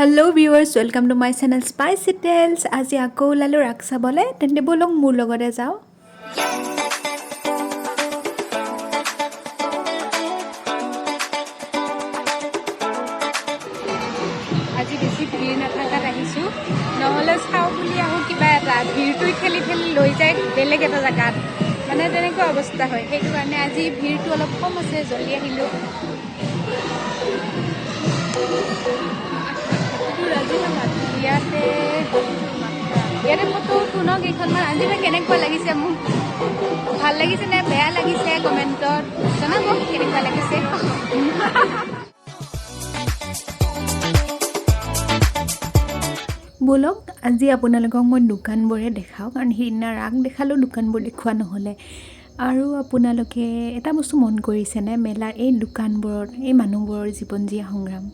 Hello viewers, welcome to my channel Spicy Tales. আজি আকৌ ওলালো ৰাগ চাবলে, তেন্তে বলক মোৰ লগতে যাও। আজি বেছি ভিৰ নাথাকাত আহিছো, নহলে চাও বুলি আহো কিবা এটা ভিৰটোই ঠেলি ঠেলি লৈ যায় বেলেগ এটা জায়গাত, মানে তেনেকুৱা অৱস্থা হয়। সেইটো কাৰণে আজি ভিৰটো অলপ কম আছে, জলদি আহিলো। ইয়াতে ফটো উঠো ন কেইখনমান। আজি বা কেনেকুৱা লাগিছে, মোক ভাল লাগিছে নে বেয়া লাগিছে কমেণ্টত জনাব কেনেকুৱা লাগিছে। বলক আজি আপোনালোকক মই দোকানবোৰে দেখাওঁ, কাৰণ সেইদিনা ৰাগ দেখালোঁ, দোকানবোৰ দেখুওৱা নহ'লে। আৰু আপোনালোকে এটা বস্তু মন কৰিছেনে, মেলাৰ এই দোকানবোৰত এই মানুহবোৰৰ জীৱন জীয়া সংগ্ৰাম।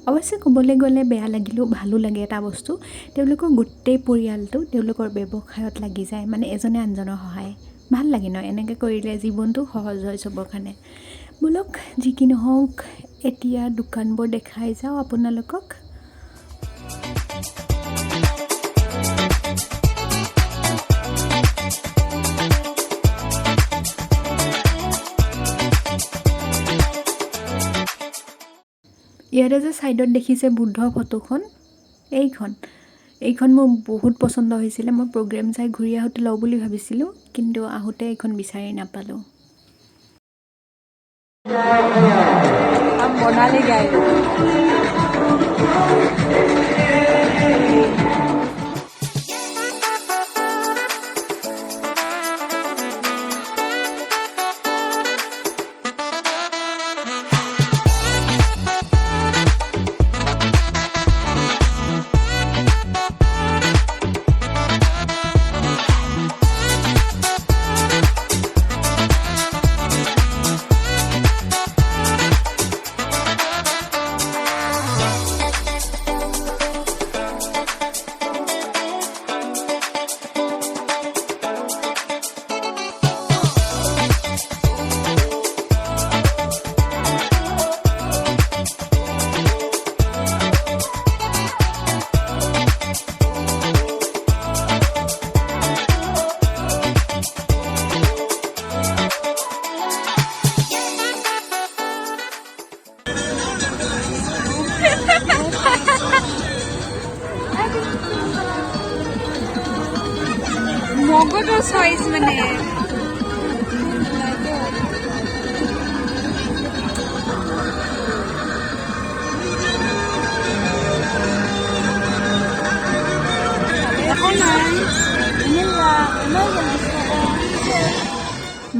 অৱশ্যে ক'বলৈ গ'লে বেয়া লাগিলেও ভালো লাগে এটা বস্তু, তেওঁলোকৰ গোটেই পৰিয়ালটো তেওঁলোকৰ ব্যৱসায়ত লাগি যায়, মানে এজনে আনজনৰ সহায়। ভাল লাগে ন, এনেকৈ কৰিলে জীৱনটো সহজ হয় চবৰ কাৰণে। বোলক যি কি নহওক, এতিয়া দোকানবোৰ দেখাই যাওঁ আপোনালোকক। ইয়াতে যে ছাইডত দেখিছে বুদ্ধ ফটোখন, এইখন মোৰ বহুত পচন্দ হৈছিলে। মই প্ৰগ্ৰেম চাই ঘূৰি আহোঁতে লওঁ বুলি ভাবিছিলোঁ, কিন্তু আহোঁতে এইখন বিচাৰি নাপালোঁ। বনালি গাই মগজৰ চইচ মানে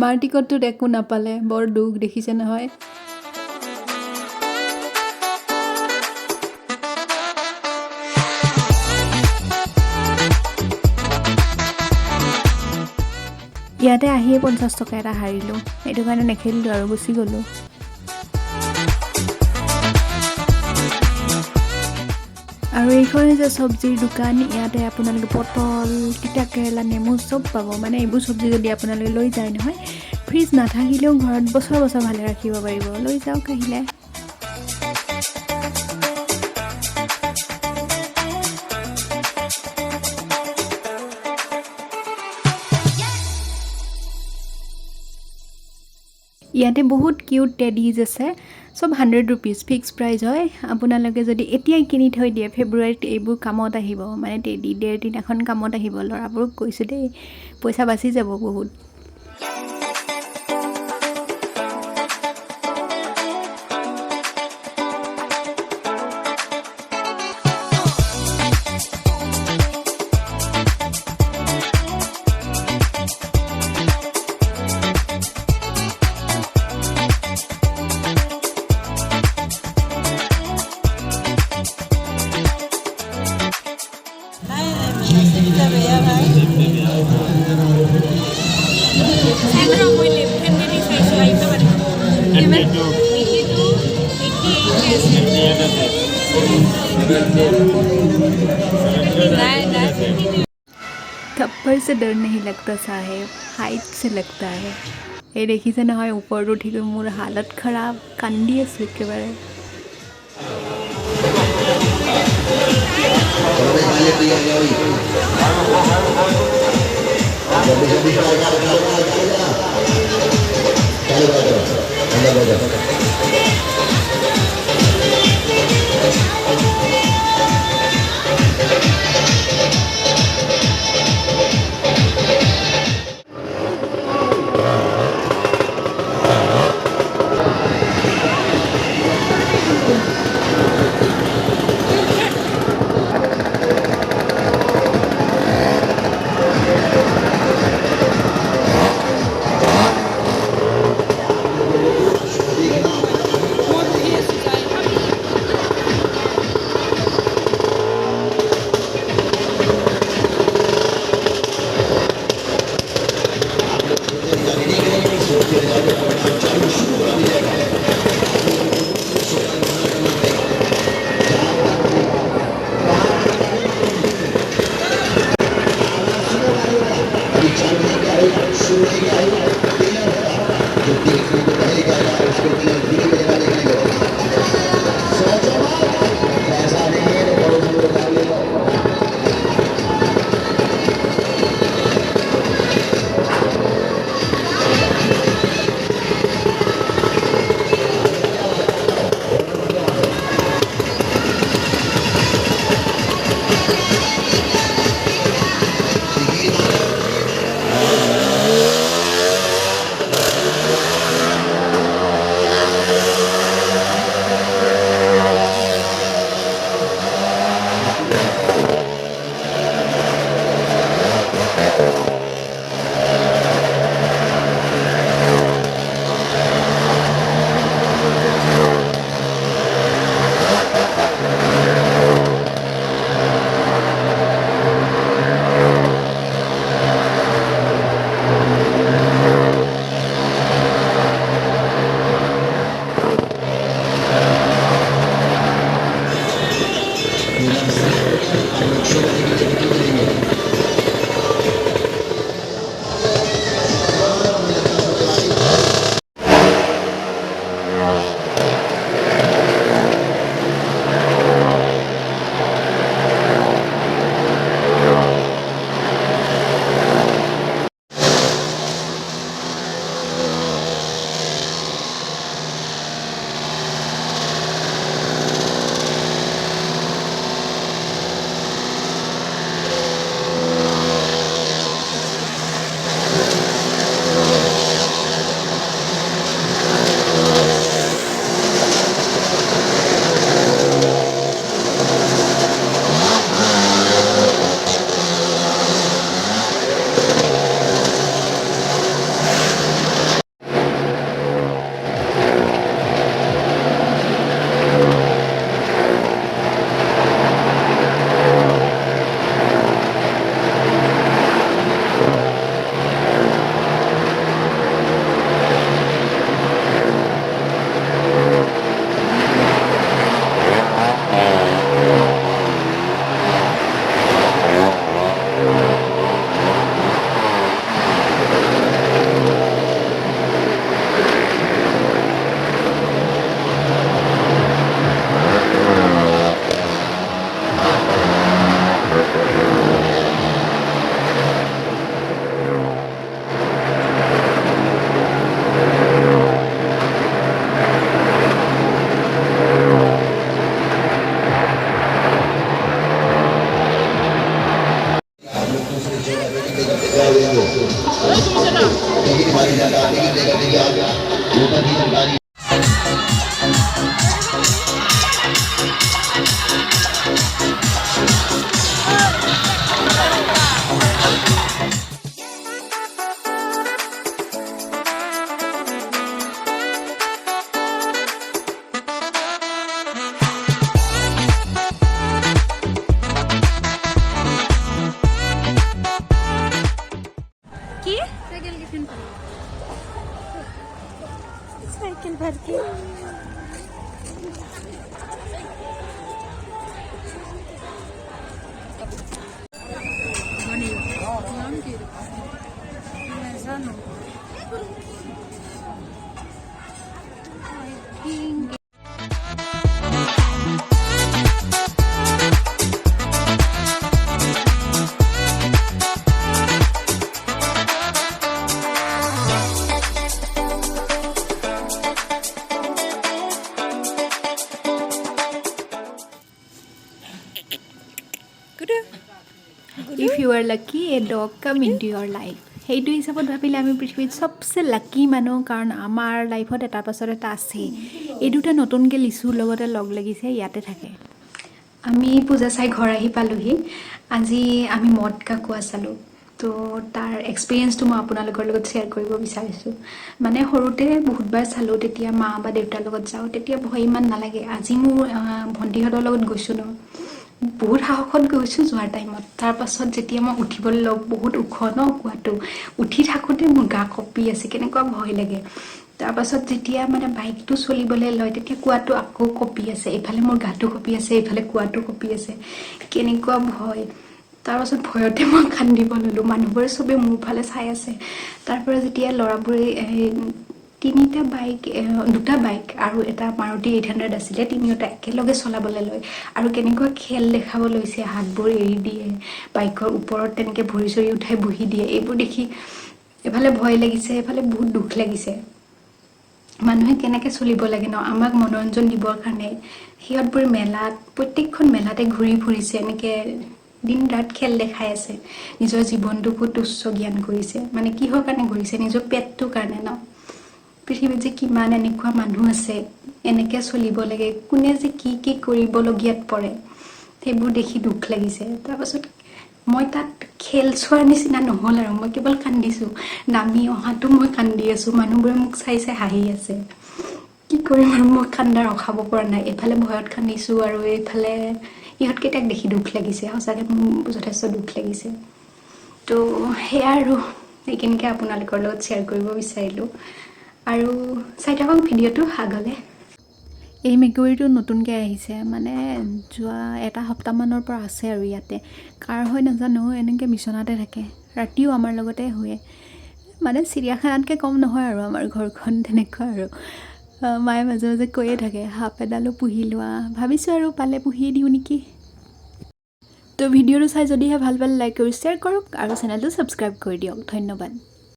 মাৰ্টিকতটোত একো নাপালে, বৰ দুখ দেখিছে নহয়। ইয়াতে আহিয়ে 50 টকা এটা হাৰিলোঁ, সেইটো কাৰণে নেখেলিলোঁ আৰু গুচি গ'লোঁ। আৰু এইখন যে চব্জিৰ দোকান, ইয়াতে আপোনালোকে পটল, তিতা কেৰেলা, নেমু চব পাব। মানে এইবোৰ চব্জি যদি আপোনালোকে লৈ যায় নহয়, ফ্ৰিজ নাথাকিলেও ঘৰত বছৰ বছৰ ভালে ৰাখিব পাৰিব। লৈ যাওক আহিলে। ইয়াতে বহুত কিউট টেডিজ আছে, চব 100 ৰুপিজ ফিক্স প্ৰাইচ হয়। আপোনালোকে যদি এতিয়াই কিনি থৈ দিয়ে, ফেব্ৰুৱাৰীত এইবোৰ কামত আহিব, মানে টেডি ডেৰ দিনাখন কামত আহিব। ল'ৰাবোৰক কৈছোঁ দেই, পইচা বাচি যাব বহুত। थप्पड़ से डर नहीं लगता साहेब, हाइट से लगता है। ये देखिसे নহয় ওপৰত উঠি গৈ মোৰ হালত খৰাব, কান্দি আছোঁ একেবাৰে। If you are lucky a dog come into your life সেইটো হিচাপত ভাবিলে আমি পৃথিৱীত চবচে লাকি মানুহ কাৰণ আমাৰ লাইফত এটাৰ পাছত এটা আছেই এই দুটা নতুনকৈ লিচুৰ লগতে লগ লাগিছে ইয়াতে থাকে আমি পূজা চাই ঘৰ আহি পালোহি আজি আমি মদ কুৱা চালোঁ তো তাৰ এক্সপিৰিয়েঞ্চটো মই আপোনালোকৰ লগত শ্বেয়াৰ কৰিব বিচাৰিছোঁ মানে সৰুতে বহুতবাৰ চালোঁ তেতিয়া মা বা দেউতাৰ লগত যাওঁ তেতিয়া ভয় ইমান নালাগে আজি মোৰ ভণ্টিহঁতৰ লগত গৈছোঁ ন বহুত সাহসত গৈছোঁ যোৱাৰ টাইমত তাৰপাছত যেতিয়া মই উঠিবলৈ লওঁ বহুত ওখ ন কুৱাটো উঠি থাকোঁতে মোৰ গা কঁপি আছে কেনেকুৱা ভয় লাগে তাৰপাছত যেতিয়া মানে বাইকটো চলিবলৈ লয় তেতিয়া কুৱাটো আকৌ কঁপি আছে এইফালে মোৰ গাটো কঁপি আছে এইফালে কুৱাটো কঁপি আছে কেনেকুৱা ভয় তাৰপাছত ভয়তে মই কান্দিব ল'লোঁ মানুহবোৰে চবেই মোৰ ফালে চাই আছে তাৰপৰা যেতিয়া ল'ৰাবোৰে দুটা বাইক আৰু এটা মাৰুতি 800 আছিলে তিনিওটা একেলগে চলাবলৈ লয় আৰু কেনেকুৱা খেল দেখাব লৈছে হাতবোৰ এৰি দিয়ে বাইকৰ ওপৰত তেনেকৈ ভৰি চৰি উঠাই বহি দিয়ে এইবোৰ দেখি এফালে ভয় লাগিছে এফালে বহুত দুখ লাগিছে মানুহে কেনেকৈ চলিব লাগে ন আমাক মনোৰঞ্জন দিবৰ কাৰণে সিহঁতবোৰ মেলাত প্ৰত্যেকখন মেলাতে ঘূৰি ফুৰিছে এনেকৈ দিন ৰাত খেল দেখাই আছে নিজৰ জীৱনটোকো তুচ্ছ জ্ঞান কৰিছে মানে কিহৰ কাৰণে কৰিছে নিজৰ পেটটোৰ কাৰণে ন পৃথিৱীত যে কিমান এনেকুৱা মানুহ আছে এনেকৈ চলিব লাগে কোনে যে কি কৰিবলগীয়াত পৰে সেইবোৰ দেখি দুখ লাগিছে তাৰপাছত মই তাত খেল চোৱাৰ নিচিনা নহ'ল আৰু মই কেৱল কান্দিছোঁ নামি অহাটো মই কান্দি আছোঁ মানুহবোৰে মোক চাই চাই হাঁহি আছে কি কৰিম আৰু মই কান্দা ৰখাব পৰা নাই এইফালে ভয়ত কান্দিছোঁ আৰু এইফালে ইহঁতকেইটাক দেখি দুখ লাগিছে সঁচাকৈ মোৰ যথেষ্ট দুখ লাগিছে তো সেয়া আৰু এইখিনিকে আপোনালোকৰ লগত শ্বেয়াৰ কৰিব বিচাৰিলোঁ আৰু চাই থাকক ভিডিঅ'টো আগলৈ এই মেকুৰীটো নতুনকৈ আহিছে মানে যোৱা এটা সপ্তাহমানৰ পৰা আছে আৰু ইয়াতে কাৰ হয় নাজানো এনেকৈ বিচনাতে থাকে ৰাতিও আমাৰ লগতে শুৱে মানে চিৰিয়াখানাতকৈ কম নহয় আৰু আমাৰ ঘৰখন তেনেকুৱা আৰু মায়ে মাজে মাজে কৈয়ে থাকে সাপ এডালো পুহি লোৱা ভাবিছোঁ আৰু পালে পুহিয়ে দিওঁ নেকি তো ভিডিঅ'টো চাই যদিহে ভাল পালে লাইক কৰি শ্বেয়াৰ কৰক আৰু চেনেলটো ছাবস্ক্ৰাইব কৰি দিয়ক ধন্যবাদ